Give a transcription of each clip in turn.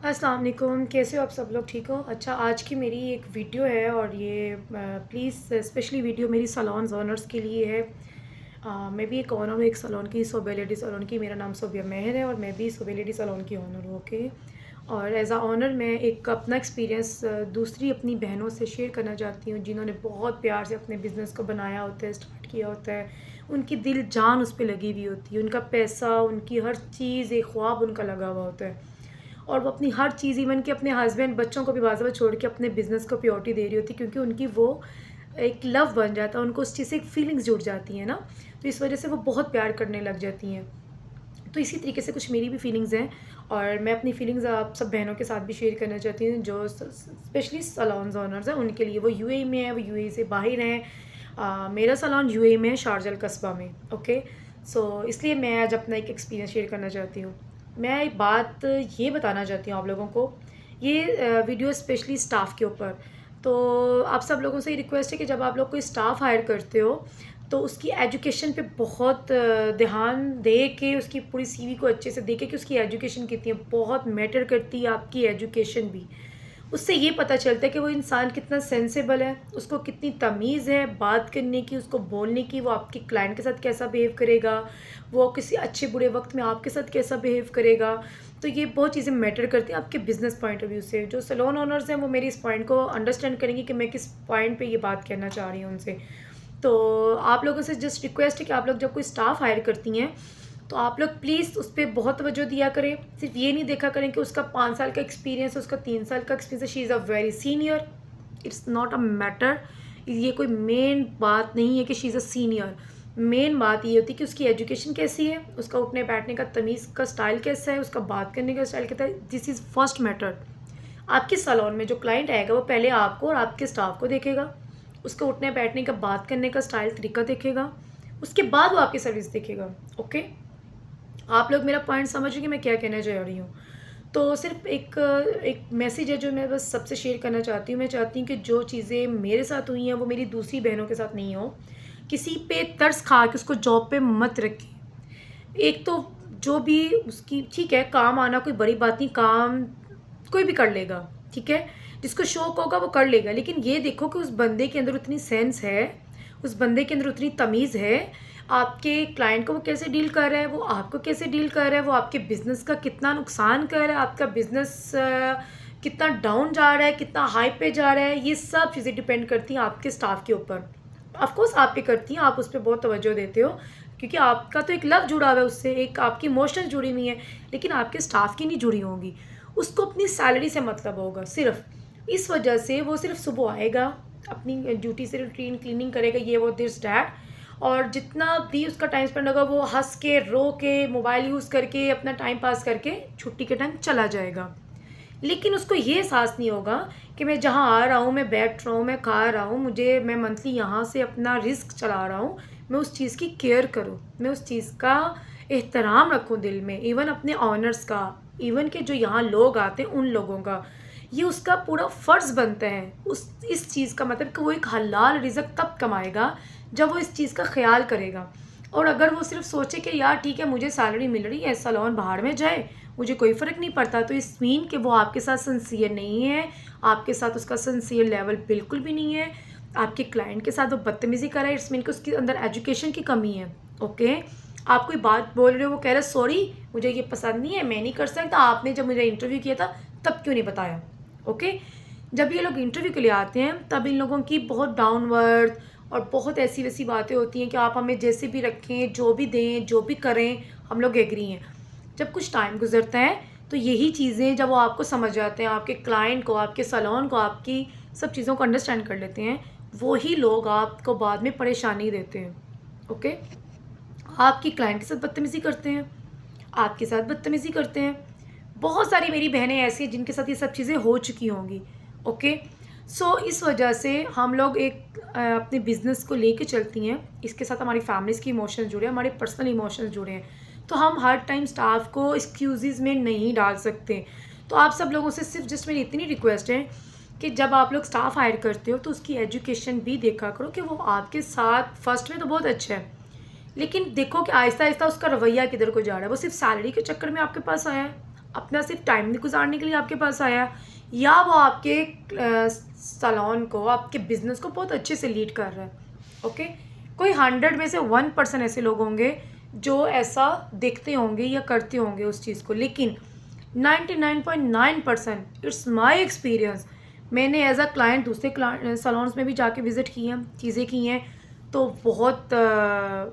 अस्सलाम वालेकुम, कैसे हो आप सब लोग? ठीक हो? अच्छा, आज की मेरी एक वीडियो है और ये प्लीज़ स्पेशली वीडियो मेरी सैलून ओनर्स के लिए है। मैं भी एक ओनर हूँ एक सैलून की, सोबे लेडी सैलून की। मेरा नाम सोबिया मेहर है और मैं भी सोबे लेडी सैलून की ओनर हूँ, ओके? और एज़ अ ओनर मैं एक अपना एक्सपीरियंस दूसरी अपनी बहनों से शेयर करना चाहती हूँ, जिन्होंने बहुत प्यार से अपने बिज़नेस को बनाया होता है, स्टार्ट किया होता है। उनकी दिल जान उस पे लगी हुई होती है, उनका पैसा, उनकी हर चीज़, एक ख्वाब उनका लगा हुआ होता है। और वो अपनी हर चीज़ इवन कि अपने हस्बैंड, बच्चों को भी बाज़ाबा छोड़ के अपने बिज़नेस को प्रायोरिटी दे रही होती है, क्योंकि उनकी वो एक लव बन जाता है, उनको उस चीज़ से एक फीलिंग्स जुड़ जाती हैं ना, तो इस वजह से वो बहुत प्यार करने लग जाती हैं। तो इसी तरीके से कुछ मेरी भी फीलिंग्स हैं और मैं अपनी फीलिंग्स आप सब बहनों के साथ भी शेयर करना चाहती हूँ, जो स्पेशली सैलून ओनर्स हैं उनके लिए। वो यूएई में है, वो यूएई से बाहर हैं। मेरा सैलून यूएई में है, शारजा कस्बा में, ओके। सो इसलिए मैं आज अपना एक एक्सपीरियंस शेयर करना चाहती हूँ। मैं एक बात ये बताना चाहती हूँ आप लोगों को, ये वीडियो स्पेशली स्टाफ के ऊपर। तो आप सब लोगों से ये रिक्वेस्ट है कि जब आप लोग कोई स्टाफ हायर करते हो तो उसकी एजुकेशन पे बहुत ध्यान दे के, उसकी पूरी सीवी को अच्छे से देखे कि उसकी एजुकेशन कितनी है। बहुत मैटर करती है आपकी एजुकेशन भी। उससे ये पता चलता है कि वो इंसान कितना सेंसिबल है, उसको कितनी तमीज़ है बात करने की, उसको बोलने की, वो आपके क्लाइंट के साथ कैसा बिहेव करेगा, वो किसी अच्छे बुरे वक्त में आपके साथ कैसा बिहेव करेगा। तो ये बहुत चीज़ें मैटर करती हैं आपके बिज़नेस पॉइंट ऑफ व्यू से। जो सैलून ओनर्स हैं वो मेरी इस पॉइंट को अंडरस्टैंड करेंगे कि मैं किस पॉइंट पे ये बात कहना चाह रही हूँ उनसे। तो आप लोगों से जस्ट रिक्वेस्ट है कि आप लोग जब कोई स्टाफ हायर करती हैं तो आप लोग प्लीज़ उस पर बहुत तवज्जो दिया करें। सिर्फ ये नहीं देखा करें कि उसका 5 साल का एक्सपीरियंस है, उसका 3 साल का एक्सपीरियंस है, she is a very senior. It's not a matter. ये कोई मेन बात नहीं है कि she is a senior. Main बात ये होती है कि उसकी एजुकेशन कैसी है, उसका उठने बैठने का तमीज़ का स्टाइल कैसा है, उसका बात करने का स्टाइल कैसा है। This is first matter. आपके सैलून में जो क्लाइंट आएगा वो पहले आपको और आपके स्टाफ को देखेगा, उसका उठने बैठने का, बात करने का स्टाइल, तरीका देखेगा, उसके बाद वो आपकी सर्विस देखेगा, ओके? आप लोग मेरा पॉइंट समझ रहे हैं कि मैं क्या कहना चाह रही हूँ। तो सिर्फ एक एक मैसेज है जो मैं बस सबसे शेयर करना चाहती हूँ। मैं चाहती हूँ कि जो चीज़ें मेरे साथ हुई हैं वो मेरी दूसरी बहनों के साथ नहीं हो। किसी पे तरस खा के उसको जॉब पे मत रखें। एक तो जो भी उसकी, ठीक है, काम आना कोई बड़ी बात नहीं, काम कोई भी कर लेगा, ठीक है? जिसको शौक होगा वो कर लेगा, लेकिन ये देखो कि उस बंदे के अंदर उतनी सेंस है, उस बंदे के अंदर उतनी तमीज़ है, आपके क्लाइंट को वो कैसे डील कर रहा है, वो आपको कैसे डील कर रहा है, वो आपके बिज़नेस का कितना नुकसान कर रहा है, आपका बिज़नेस कितना डाउन जा रहा है, कितना हाई पे जा रहा है, ये सब चीज़ें डिपेंड करती हैं आपके स्टाफ के ऊपर। ऑफ कोर्स आप पे करती हैं, आप उस पे बहुत तवज्जो देते हो, क्योंकि आपका तो एक लव जुड़ा हुआ है उससे, एक आपकी इमोशंस जुड़ी हुई हैं, लेकिन आपके स्टाफ की नहीं जुड़ी होंगी। उसको अपनी सैलरी से मतलब होगा सिर्फ़। इस वजह से वो सिर्फ़ सुबह आएगा, अपनी ड्यूटी से रूटीन क्लीनिंग करेगा, ये वो दिस दैट, और जितना भी उसका टाइम स्पेंड होगा वो हँस के, रो के, मोबाइल यूज़ करके, अपना टाइम पास करके छुट्टी के टाइम चला जाएगा। लेकिन उसको ये एहसास नहीं होगा कि मैं जहाँ आ रहा हूँ, मैं बैठ रहा हूँ, मैं खा रहा हूँ, मैं मंथली यहाँ से अपना रिस्क चला रहा हूँ, मैं उस चीज़ की केयर करूँ, मैं उस चीज़ का एहतराम रखूँ दिल में, इवन अपने ऑनर्स का, इवन के जो यहाँ लोग आते हैं उन लोगों का। ये उसका पूरा फ़र्ज़ बनता है। उस इस चीज़ का मतलब कि वो एक हलाल रिज़्क तब कमाएगा जब वो इस चीज़ का ख़्याल करेगा। और अगर वो सिर्फ़ सोचे कि यार ठीक है, मुझे सैलरी मिल रही है, सैलून बाहर में जाए, मुझे कोई फ़र्क नहीं पड़ता, तो इट्स मीन कि वो आपके साथ सिंसियर नहीं है, आपके साथ उसका सिंसियर लेवल बिल्कुल भी नहीं है, आपके क्लाइंट के साथ वो बदतमीज़ी कर रहा है, इट्स मीन कि उसके अंदर एजुकेशन की कमी है, ओके? आप कोई बात बोल रहे हो, वो कह रहा है सॉरी मुझे ये पसंद नहीं है, मैं नहीं कर सकता, आपने जब मुझे इंटरव्यू किया था तब क्यों नहीं बताया, ओके? जब ये लोग इंटरव्यू के लिए आते हैं तब इन लोगों की बहुत डाउनवर्ड और बहुत ऐसी-वैसी बातें होती हैं कि आप हमें जैसे भी रखें, जो भी दें, जो भी करें, हम लोग एग्री हैं। जब कुछ टाइम गुज़रता है तो यही चीज़ें जब वो आपको समझ जाते हैं, आपके क्लाइंट को, आपके सैलून को, आपकी सब चीज़ों को अंडरस्टैंड कर लेते हैं, वही लोग आपको बाद में परेशानी देते हैं, ओके? आपकी क्लाइंट के साथ बदतमीज़ी करते हैं, आपके साथ बदतमीज़ी करते हैं। बहुत सारी मेरी बहनें ऐसी हैं जिनके साथ ये सब चीज़ें हो चुकी होंगी, ओके? सो इस वजह से हम लोग एक अपने बिज़नेस को लेके चलती हैं, इसके साथ हमारी फैमिलीज़ के इमोशंस जुड़े हैं, हमारे पर्सनल इमोशंस जुड़े हैं। तो हम हर टाइम स्टाफ को एक्सक्यूज़ेज़ में नहीं डाल सकते। तो आप सब लोगों से सिर्फ़ जस्ट मेरी इतनी रिक्वेस्ट है कि जब आप लोग स्टाफ हायर करते हो तो उसकी एजुकेशन भी देखा करो कि वो आपके साथ फर्स्ट में तो बहुत अच्छा है, लेकिन देखो कि आहिस्ता-आहिस्ता उसका रवैया किधर को जा रहा है। वो सिर्फ़ सैलरी के चक्कर में आपके पास आया है, अपना सिर्फ टाइम गुजारने के लिए आपके पास आया, या वो आपके सैलून को, आपके बिज़नेस को बहुत अच्छे से लीड कर रहा है। ओके, कोई 100 में से 1% ऐसे लोग होंगे जो ऐसा देखते होंगे या करते होंगे उस चीज़ को, लेकिन 99.9% इट्स माई एक्सपीरियंस, मैंने एज अ क्लाइंट दूसरे सैलून्स में भी जाके विज़िट की हैं, चीज़ें की हैं, तो बहुत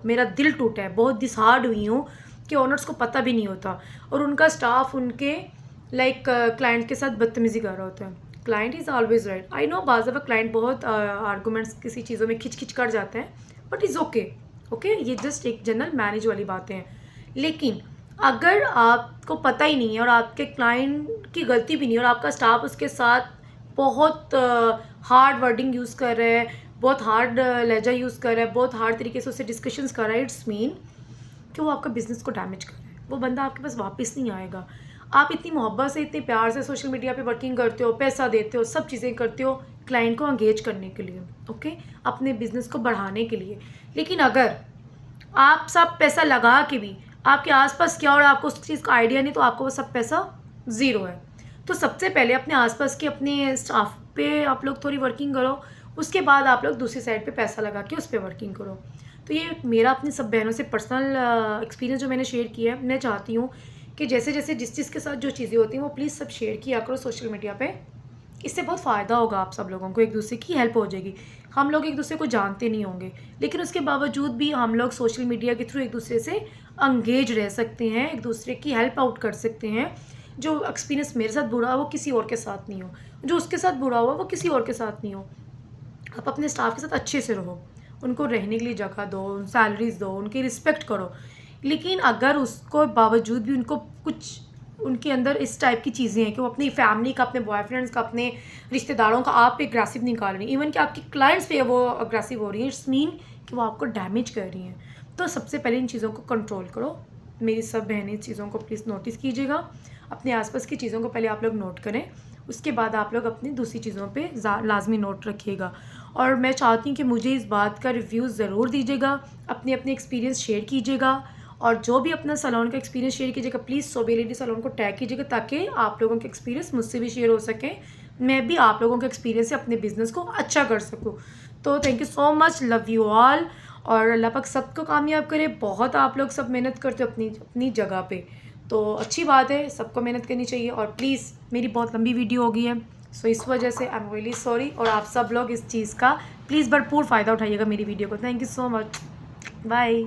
मेरा दिल टूटा है, बहुत डिसहार्ड हुई हूँ कि ओनर्स को पता भी नहीं होता और उनका स्टाफ उनके क्लाइंट के साथ बदतमीज़ी कर रहा होता है। Client is always right. I know बाज़ दफ़ा क्लाइंट बहुत आर्गूमेंट्स किसी चीज़ों में खिंच कर जाते हैं, बट इज़ ओके। ओके, ये जस्ट एक जनरल मैनेज वाली बातें हैं। लेकिन अगर आपको पता ही नहीं है और आपके क्लाइंट की गलती भी नहीं है और आपका स्टाफ उसके साथ बहुत हार्ड वर्डिंग यूज़ कर रहा है, बहुत हार्ड लहजा यूज़ कर रहा है, बहुत हार्ड तरीके से उससे डिस्कशंस कर रहा है, इट्स मीन कि वो आपका बिज़नेस को डैमेज कर रहा है। वो बंदा आपके पास वापस नहीं आएगा। आप इतनी मोहब्बत से, इतने प्यार से सोशल मीडिया पे वर्किंग करते हो, पैसा देते हो, सब चीज़ें करते हो क्लाइंट को एंगेज करने के लिए, ओके, अपने बिज़नेस को बढ़ाने के लिए। लेकिन अगर आप सब पैसा लगा के भी आपके आसपास क्या और आपको उस चीज़ का आइडिया नहीं, तो आपको वो सब पैसा ज़ीरो है। तो सबसे पहले अपने आसपास के अपने स्टाफ पे आप लोग थोड़ी वर्किंग करो, उसके बाद आप लोग दूसरी साइड पे पैसा लगा के उस पर वर्किंग करो। तो ये मेरा अपनी सब बहनों से पर्सनल एक्सपीरियंस जो मैंने शेयर किया है। मैं चाहती हूँ कि जैसे जैसे जिस चीज़ के साथ जो चीज़ें होती हैं वो प्लीज़ सब शेयर किया करो सोशल मीडिया पे। इससे बहुत फ़ायदा होगा, आप सब लोगों को एक दूसरे की हेल्प हो जाएगी। हम लोग एक दूसरे को जानते नहीं होंगे, लेकिन उसके बावजूद भी हम लोग सोशल मीडिया के थ्रू एक दूसरे से एंगेज रह सकते हैं, एक दूसरे की हेल्प आउट कर सकते हैं। जो एक्सपीरियंस मेरे साथ बुरा हो वो किसी और के साथ नहीं हो, जो उसके साथ बुरा हुआ वो किसी और के साथ नहीं हो। आप अपने स्टाफ के साथ अच्छे से रहो, उनको रहने के लिए जगह दो, सैलरीज दो, उनकी रिस्पेक्ट करो। लेकिन अगर उसको बावजूद भी उनको कुछ उनके अंदर इस टाइप की चीज़ें हैं कि वो अपनी फैमिली का, अपने बॉयफ्रेंड्स का, अपने रिश्तेदारों का आप पे अग्रेसिव निकाल रही हैं, इवन कि आपके क्लाइंट्स पे वो अग्रेसिव हो रही हैं, इट्स मीन कि वो आपको डैमेज कर रही हैं। तो सबसे पहले इन चीज़ों को कंट्रोल करो। मेरी सब बहनें चीज़ों को प्लीज़ नोटिस कीजिएगा। अपने आसपास की चीज़ों को पहले आप लोग नोट करें, उसके बाद आप लोग अपनी दूसरी चीज़ों पे लाजमी नोट रखिएगा। और मैं चाहती हूँ कि मुझे इस बात का रिव्यू ज़रूर दीजिएगा, अपने अपने एक्सपीरियंस शेयर कीजिएगा, और जो भी अपना सैलून का एक्सपीरियंस शेयर कीजिएगा प्लीज़ सोबेलिटी सैलून को टैग कीजिएगा, ताकि आप लोगों के एक्सपीरियंस मुझसे भी शेयर हो सके, मैं भी आप लोगों के एक्सपीरियंस से अपने बिज़नेस को अच्छा कर सकूँ। तो thank you so much, love you all, और अल्लाह पाक सबको कामयाब करे। बहुत आप लोग सब मेहनत करते हो अपनी अपनी जगह पे, तो अच्छी बात है, सबको मेहनत करनी चाहिए। और प्लीज़, मेरी बहुत लंबी वीडियो हो गई है, सो इस वजह से आई एम रियली सॉरी, और आप सब लोग इस चीज़ का प्लीज़ भरपूर फ़ायदा उठाइएगा मेरी वीडियो को। Thank you so much, bye.